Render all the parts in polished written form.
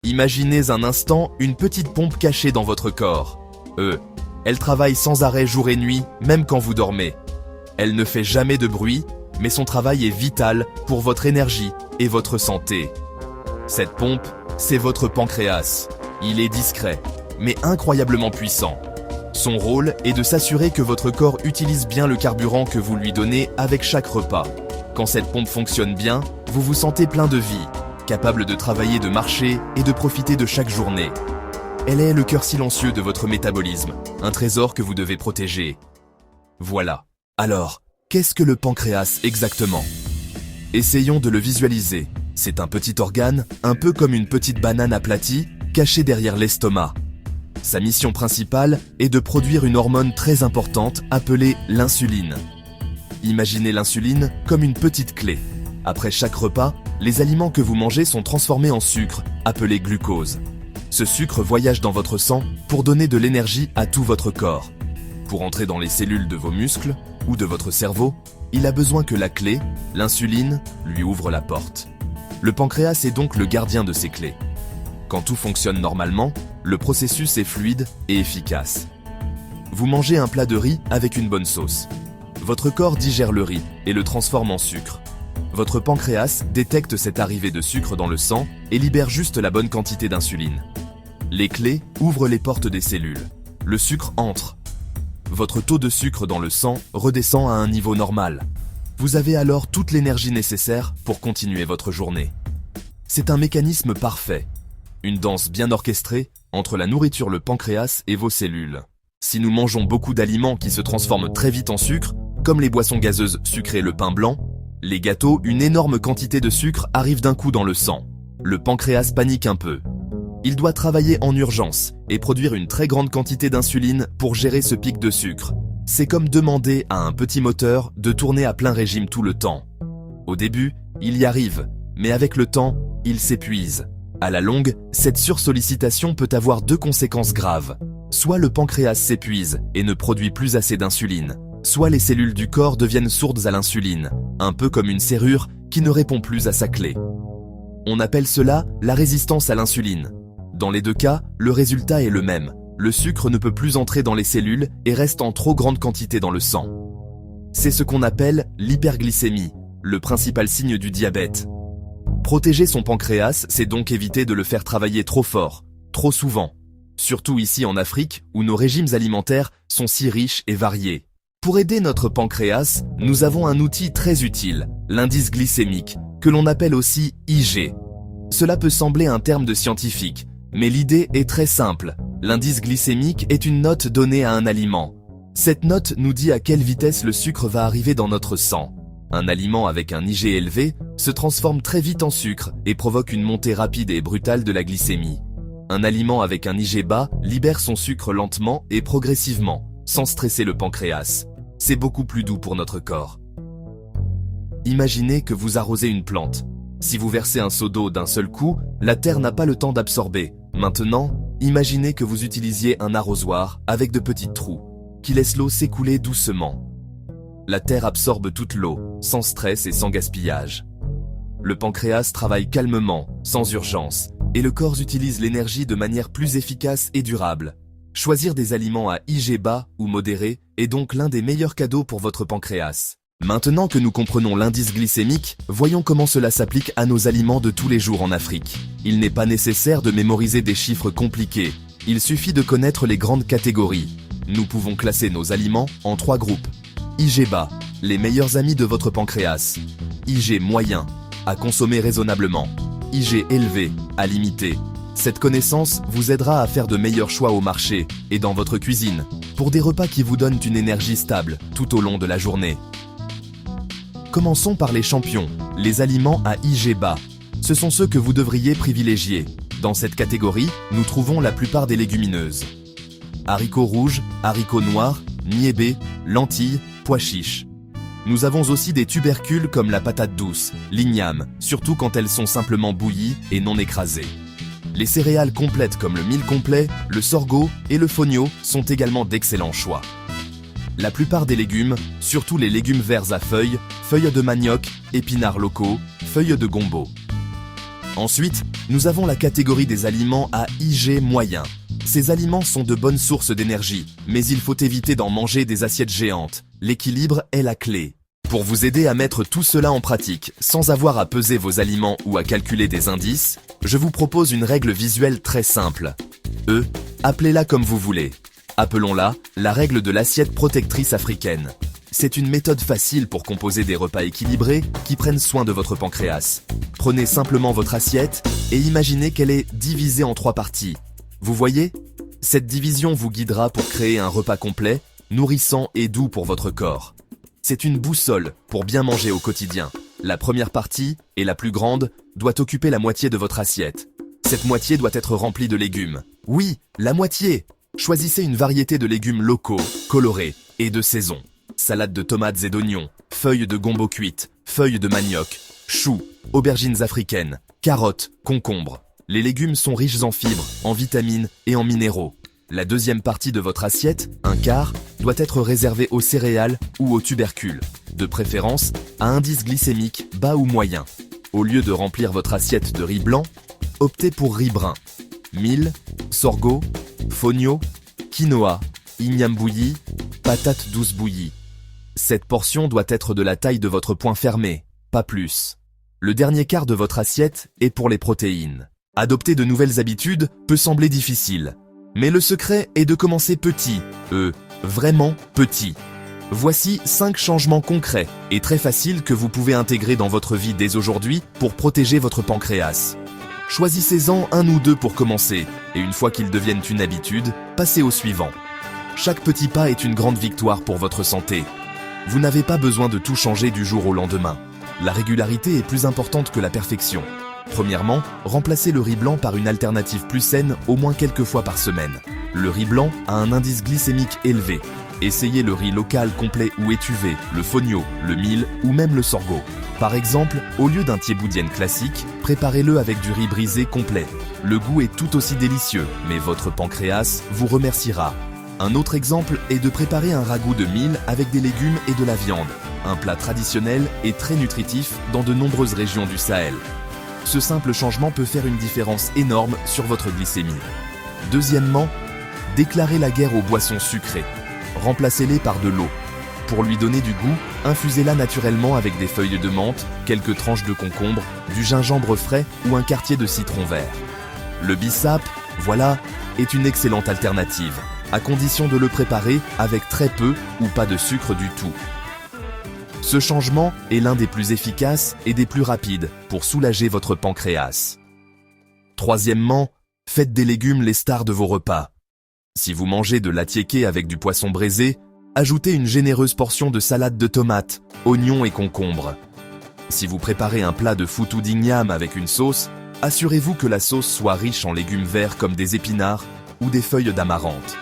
Imaginez un instant une petite pompe cachée dans votre corps. Elle travaille sans arrêt jour et nuit, même quand vous dormez. Elle ne fait jamais de bruit, mais son travail est vital pour votre énergie et votre santé. Cette pompe, c'est votre pancréas. Il est discret, mais incroyablement puissant. Son rôle est de s'assurer que votre corps utilise bien le carburant que vous lui donnez avec chaque repas. Quand cette pompe fonctionne bien, vous vous sentez plein de vie, capable de travailler, de marcher et de profiter de chaque journée. Elle est le cœur silencieux de votre métabolisme, un trésor que vous devez protéger. Voilà. Alors, qu'est-ce que le pancréas exactement? Essayons de le visualiser. C'est un petit organe, un peu comme une petite banane aplatie, cachée derrière l'estomac. Sa mission principale est de produire une hormone très importante appelée l'insuline. Imaginez l'insuline comme une petite clé. Après chaque repas, les aliments que vous mangez sont transformés en sucre, appelé glucose. Ce sucre voyage dans votre sang pour donner de l'énergie à tout votre corps. Pour entrer dans les cellules de vos muscles ou de votre cerveau, il a besoin que la clé, l'insuline, lui ouvre la porte. Le pancréas est donc le gardien de ces clés. Quand tout fonctionne normalement, le processus est fluide et efficace. Vous mangez un plat de riz avec une bonne sauce. Votre corps digère le riz et le transforme en sucre. Votre pancréas détecte cette arrivée de sucre dans le sang et libère juste la bonne quantité d'insuline. Les clés ouvrent les portes des cellules. Le sucre entre. Votre taux de sucre dans le sang redescend à un niveau normal. Vous avez alors toute l'énergie nécessaire pour continuer votre journée. C'est un mécanisme parfait. Une danse bien orchestrée entre la nourriture, le pancréas et vos cellules. Si nous mangeons beaucoup d'aliments qui se transforment très vite en sucre, comme les boissons gazeuses sucrées, le pain blanc, les gâteaux, une énorme quantité de sucre arrive d'un coup dans le sang. Le pancréas panique un peu. Il doit travailler en urgence et produire une très grande quantité d'insuline pour gérer ce pic de sucre. C'est comme demander à un petit moteur de tourner à plein régime tout le temps. Au début, il y arrive, mais avec le temps, il s'épuise. À la longue, cette sursollicitation peut avoir deux conséquences graves. Soit le pancréas s'épuise et ne produit plus assez d'insuline, soit les cellules du corps deviennent sourdes à l'insuline, un peu comme une serrure qui ne répond plus à sa clé. On appelle cela la résistance à l'insuline. Dans les deux cas, le résultat est le même. Le sucre ne peut plus entrer dans les cellules et reste en trop grande quantité dans le sang. C'est ce qu'on appelle l'hyperglycémie, le principal signe du diabète. Protéger son pancréas, c'est donc éviter de le faire travailler trop fort, trop souvent. Surtout ici en Afrique, où nos régimes alimentaires sont si riches et variés. Pour aider notre pancréas, nous avons un outil très utile, l'indice glycémique, que l'on appelle aussi IG. Cela peut sembler un terme de scientifique, mais l'idée est très simple. L'indice glycémique est une note donnée à un aliment. Cette note nous dit à quelle vitesse le sucre va arriver dans notre sang. Un aliment avec un IG élevé se transforme très vite en sucre et provoque une montée rapide et brutale de la glycémie. Un aliment avec un IG bas libère son sucre lentement et progressivement, sans stresser le pancréas. C'est beaucoup plus doux pour notre corps. Imaginez que vous arrosez une plante. Si vous versez un seau d'eau d'un seul coup, la terre n'a pas le temps d'absorber. Maintenant, imaginez que vous utilisiez un arrosoir avec de petits trous, qui laissent l'eau s'écouler doucement. La terre absorbe toute l'eau, sans stress et sans gaspillage. Le pancréas travaille calmement, sans urgence, et le corps utilise l'énergie de manière plus efficace et durable. Choisir des aliments à IG bas ou modéré est donc l'un des meilleurs cadeaux pour votre pancréas. Maintenant que nous comprenons l'indice glycémique, voyons comment cela s'applique à nos aliments de tous les jours en Afrique. Il n'est pas nécessaire de mémoriser des chiffres compliqués, il suffit de connaître les grandes catégories. Nous pouvons classer nos aliments en 3 groupes. IG bas, les meilleurs amis de votre pancréas. IG moyen, à consommer raisonnablement. IG élevé, à limiter. Cette connaissance vous aidera à faire de meilleurs choix au marché et dans votre cuisine, pour des repas qui vous donnent une énergie stable tout au long de la journée. Commençons par les champions, les aliments à IG bas. Ce sont ceux que vous devriez privilégier. Dans cette catégorie, nous trouvons la plupart des légumineuses. Haricots rouges, haricots noirs, niébés, lentilles, pois chiches. Nous avons aussi des tubercules comme la patate douce, l'igname, surtout quand elles sont simplement bouillies et non écrasées. Les céréales complètes comme le mil complet, le sorgho et le fonio sont également d'excellents choix. La plupart des légumes, surtout les légumes verts à feuilles, feuilles de manioc, épinards locaux, feuilles de gombo. Ensuite, nous avons la catégorie des aliments à IG moyen. Ces aliments sont de bonnes sources d'énergie, mais il faut éviter d'en manger des assiettes géantes. L'équilibre est la clé. Pour vous aider à mettre tout cela en pratique, sans avoir à peser vos aliments ou à calculer des indices, je vous propose une règle visuelle très simple. Appelez-la comme vous voulez. Appelons-la la règle de l'assiette protectrice africaine. C'est une méthode facile pour composer des repas équilibrés qui prennent soin de votre pancréas. Prenez simplement votre assiette et imaginez qu'elle est divisée en 3 parties. Vous voyez? Cette division vous guidera pour créer un repas complet, nourrissant et doux pour votre corps. C'est une boussole pour bien manger au quotidien. La première partie, et la plus grande, doit occuper la moitié de votre assiette. Cette moitié doit être remplie de légumes. Oui, la moitié! Choisissez une variété de légumes locaux, colorés et de saison. Salade de tomates et d'oignons, feuilles de gombo cuites, feuilles de manioc, choux, aubergines africaines, carottes, concombres. Les légumes sont riches en fibres, en vitamines et en minéraux. La deuxième partie de votre assiette, un quart, doit être réservée aux céréales ou aux tubercules, de préférence à indice glycémique bas ou moyen. Au lieu de remplir votre assiette de riz blanc, optez pour riz brun. Mil, sorgho, fonio, quinoa, igname bouilli, patates douces bouillies. Cette portion doit être de la taille de votre poing fermé, pas plus. Le dernier quart de votre assiette est pour les protéines. Adopter de nouvelles habitudes peut sembler difficile. Mais le secret est de commencer petit, vraiment petit. Voici 5 changements concrets et très faciles que vous pouvez intégrer dans votre vie dès aujourd'hui pour protéger votre pancréas. Choisissez-en 1 ou 2 pour commencer, et une fois qu'ils deviennent une habitude, passez au suivant. Chaque petit pas est une grande victoire pour votre santé. Vous n'avez pas besoin de tout changer du jour au lendemain. La régularité est plus importante que la perfection. Premièrement, remplacez le riz blanc par une alternative plus saine au moins quelques fois par semaine. Le riz blanc a un indice glycémique élevé. Essayez le riz local complet ou étuvé, le fonio, le mil ou même le sorgho. Par exemple, au lieu d'un thieboudienne classique, préparez-le avec du riz brisé complet. Le goût est tout aussi délicieux, mais votre pancréas vous remerciera. Un autre exemple est de préparer un ragoût de mil avec des légumes et de la viande. Un plat traditionnel et très nutritif dans de nombreuses régions du Sahel. Ce simple changement peut faire une différence énorme sur votre glycémie. Deuxièmement, déclarez la guerre aux boissons sucrées. Remplacez-les par de l'eau. Pour lui donner du goût, infusez-la naturellement avec des feuilles de menthe, quelques tranches de concombre, du gingembre frais ou un quartier de citron vert. Le bissap, voilà, est une excellente alternative, à condition de le préparer avec très peu ou pas de sucre du tout. Ce changement est l'un des plus efficaces et des plus rapides pour soulager votre pancréas. Troisièmement, faites des légumes les stars de vos repas. Si vous mangez de l'atiéké avec du poisson braisé, ajoutez une généreuse portion de salade de tomates, oignons et concombres. Si vous préparez un plat de foutou d'igname avec une sauce, assurez-vous que la sauce soit riche en légumes verts comme des épinards ou des feuilles d'amarante.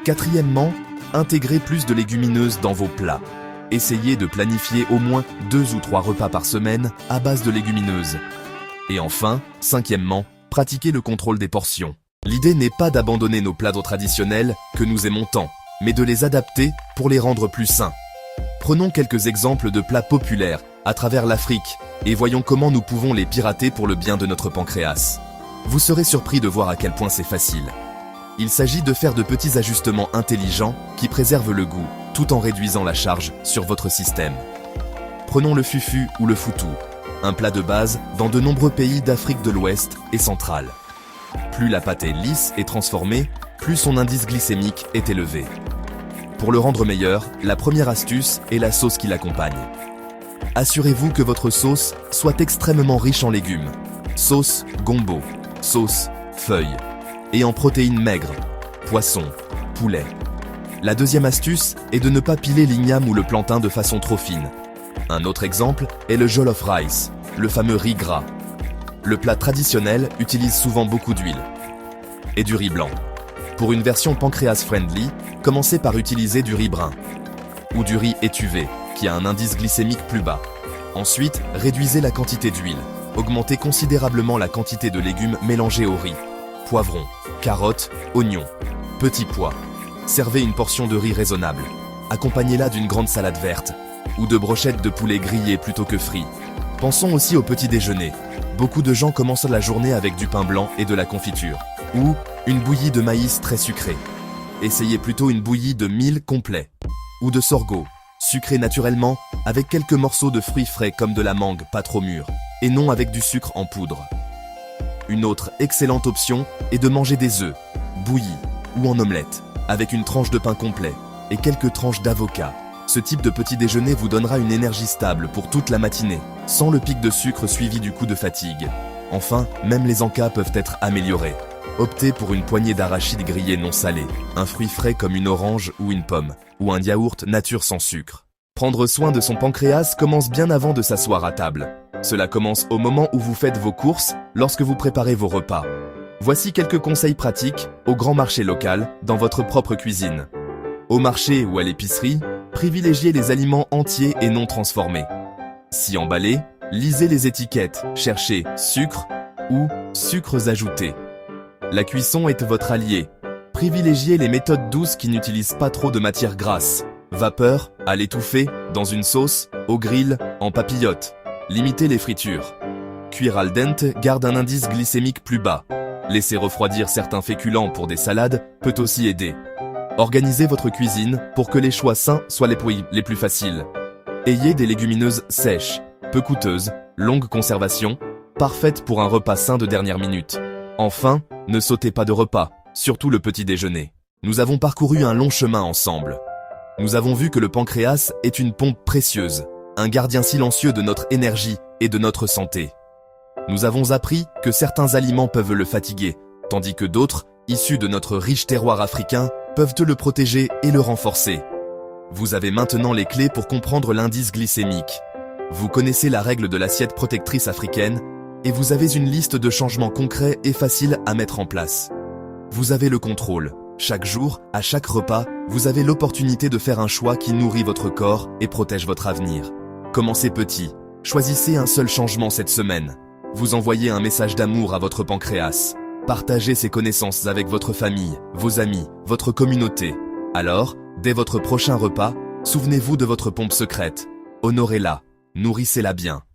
Quatrièmement, intégrez plus de légumineuses dans vos plats. Essayez de planifier au moins 2 ou 3 repas par semaine à base de légumineuses. Et enfin, cinquièmement, pratiquez le contrôle des portions. L'idée n'est pas d'abandonner nos plats traditionnels que nous aimons tant, mais de les adapter pour les rendre plus sains. Prenons quelques exemples de plats populaires à travers l'Afrique et voyons comment nous pouvons les pirater pour le bien de notre pancréas. Vous serez surpris de voir à quel point c'est facile. Il s'agit de faire de petits ajustements intelligents qui préservent le goût, tout en réduisant la charge sur votre système. Prenons le fufu ou le foutou, un plat de base dans de nombreux pays d'Afrique de l'Ouest et centrale. Plus la pâte est lisse et transformée, plus son indice glycémique est élevé. Pour le rendre meilleur, la première astuce est la sauce qui l'accompagne. Assurez-vous que votre sauce soit extrêmement riche en légumes. Sauce gombo, sauce feuille, et en protéines maigres, poisson, poulet. La deuxième astuce est de ne pas piler l'igname ou le plantain de façon trop fine. Un autre exemple est le jollof rice, le fameux riz gras. Le plat traditionnel utilise souvent beaucoup d'huile et du riz blanc. Pour une version pancréas-friendly, commencez par utiliser du riz brun ou du riz étuvé, qui a un indice glycémique plus bas. Ensuite, réduisez la quantité d'huile. Augmentez considérablement la quantité de légumes mélangés au riz. Poivrons, carottes, oignons, petits pois. Servez une portion de riz raisonnable. Accompagnez-la d'une grande salade verte ou de brochettes de poulet grillées plutôt que frites. Pensons aussi au petit déjeuner. Beaucoup de gens commencent la journée avec du pain blanc et de la confiture, ou une bouillie de maïs très sucrée. Essayez plutôt une bouillie de mil complet, ou de sorgho, sucré naturellement avec quelques morceaux de fruits frais comme de la mangue pas trop mûre, et non avec du sucre en poudre. Une autre excellente option est de manger des œufs, bouillis ou en omelette, avec une tranche de pain complet et quelques tranches d'avocat. Ce type de petit déjeuner vous donnera une énergie stable pour toute la matinée, sans le pic de sucre suivi du coup de fatigue. Enfin, même les encas peuvent être améliorés. Optez pour une poignée d'arachides grillés non salés, un fruit frais comme une orange ou une pomme, ou un yaourt nature sans sucre. Prendre soin de son pancréas commence bien avant de s'asseoir à table. Cela commence au moment où vous faites vos courses, lorsque vous préparez vos repas. Voici quelques conseils pratiques au grand marché local, dans votre propre cuisine. Au marché ou à l'épicerie, privilégiez les aliments entiers et non transformés. Si emballés, lisez les étiquettes, cherchez sucre ou sucres ajoutés. La cuisson est votre allié. Privilégiez les méthodes douces qui n'utilisent pas trop de matière grasse. Vapeur, à l'étouffer, dans une sauce, au grill, en papillote. Limitez les fritures. Cuire al dente garde un indice glycémique plus bas. Laisser refroidir certains féculents pour des salades peut aussi aider. Organisez votre cuisine pour que les choix sains soient les plus faciles. Ayez des légumineuses sèches, peu coûteuses, longue conservation, parfaites pour un repas sain de dernière minute. Enfin, ne sautez pas de repas, surtout le petit déjeuner. Nous avons parcouru un long chemin ensemble. Nous avons vu que le pancréas est une pompe précieuse, un gardien silencieux de notre énergie et de notre santé. Nous avons appris que certains aliments peuvent le fatiguer, tandis que d'autres, issus de notre riche terroir africain, peuvent le protéger et le renforcer. Vous avez maintenant les clés pour comprendre l'indice glycémique. Vous connaissez la règle de l'assiette protectrice africaine et vous avez une liste de changements concrets et faciles à mettre en place. Vous avez le contrôle. Chaque jour, à chaque repas, vous avez l'opportunité de faire un choix qui nourrit votre corps et protège votre avenir. Commencez petit. Choisissez un seul changement cette semaine. Vous envoyez un message d'amour à votre pancréas. Partagez ces connaissances avec votre famille, vos amis, votre communauté. Alors, dès votre prochain repas, souvenez-vous de votre pompe secrète. Honorez-la, nourrissez-la bien.